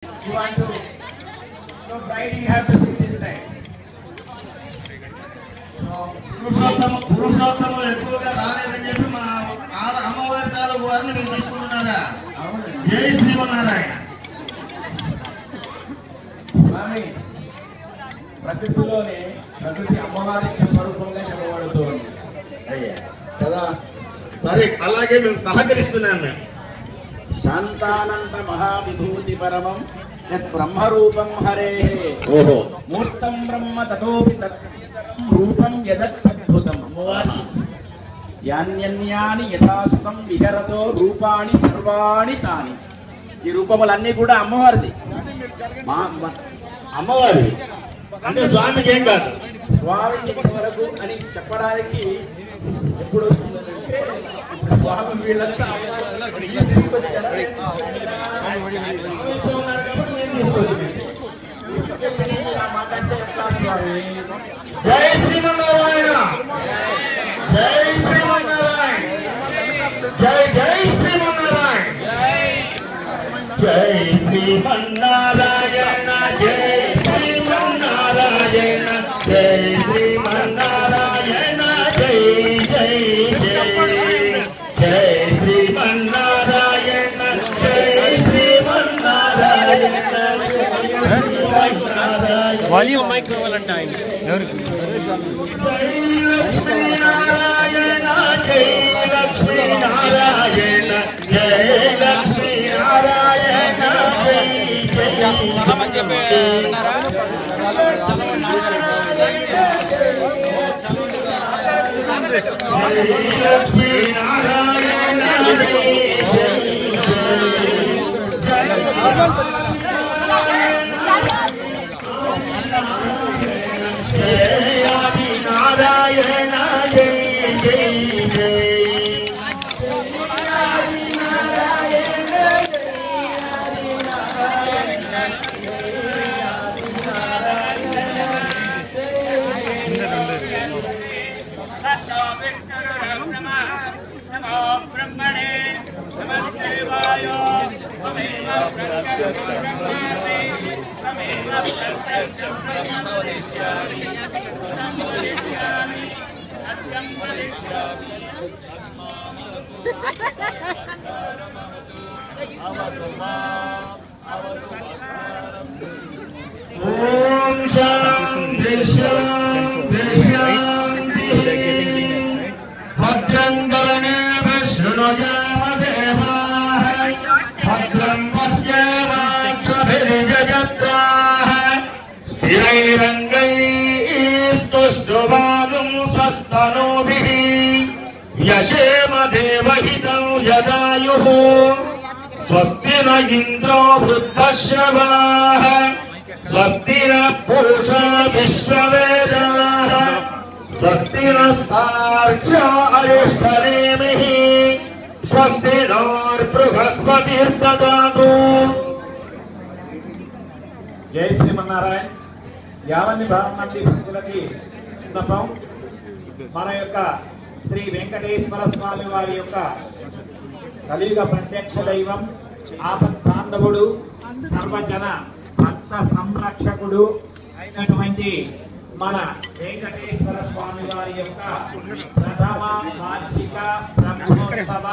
You want to, no bride, you have to sit this side. పురుషోత్తములు ఎక్కువగా రాలేదని చెప్పి మా అమ్మవారి తాలూకు వారిని మీరు తీసుకుంటున్నారా? జై శ్రీమన్నారాయణ. స్వామి, ప్రకృతిలోనే ప్రకృతి అమ్మవారికి స్వరూపంగా చెప్పబడుతుంది కదా. సరే, అలాగే మేము సహకరిస్తున్నాను. మేము శాంతానంద మహావిభూతి పరమం యత్ బ్రహ్మరూపం హరేః. ఓహో, మూర్తం బ్రహ్మ తతోపి రూపం యదద్భుతం. యాన్యన్యాని యథాసుఖం విహరతో రూపాణి సర్వాణి తాని. ఈ రూపములన్నీ కూడా అమ్మవారిది. అమ్మవారి అంటే స్వామికి ఏం కాదు. స్వామికి వరకు అని చెప్పడానికి ఎప్పుడు వస్తుందంటే ఇప్పుడు స్వామి వీళ్ళంతా తీసుకొచ్చారా? జై శ్రీమన్నారాయణ, జై శ్రీమన్నారాయణ, జై జై శ్రీమన్నారాయణ, జై శ్రీమన్నారాయణ, జై శ్రీమన్నారాయణ, జై శ్రీమన్నారాయణ, జై జై జై, జై శ్రీమన్నారాయణ, జై శ్రీమన్నారాయణ. వాల్యూమ్ మైక్ కావాలంట ఆయన ఎవరికి? జై లక్ష్మీ నారాయణ, జై లక్ష్మీ నారాయణ, జై లక్ష్మీ నారాయణ, జై జై చాలా మంది చెప్పారు. లక్ష్మీ నారాయణ, జై ఆది నారాయణ, జై జై జై. ఓం శాంతి శాంతి శాంతి. భద్రం గణేన శృణుయామ దేవాః, భద్రం పశ్యేమాక్షభిర్యజత్రాః, స్థిరైరంగైస్తుష్టువాగుం స్వస్తనూభిః, యశేమ దేవహితం యదాయుః. స్వస్తి న ఇంద్రో వృద్ధశ్రవాః, స్వస్తి న పూషా విశ్వవేదాః, స్వస్తి నస్తార్క్ష్యో అరిష్టనేమిః, స్వస్తి నోర్బృహస్పతిర్దదాతు. జై శ్రీమన్నారాయణ. యావన్ని మంది భక్తులకి విన్నపం, మన యొక్క శ్రీ వెంకటేశ్వర స్వామి వారి యొక్క కలియుగ ప్రత్యక్ష దైవం, ఆపత్ బాంధవుడు, సర్వజన భక్త సంరక్షకుడు అయినటువంటి మన వెంకటేశ్వర స్వామి వారి యొక్క ప్రథమ వార్షిక బ్రహ్మోత్సవ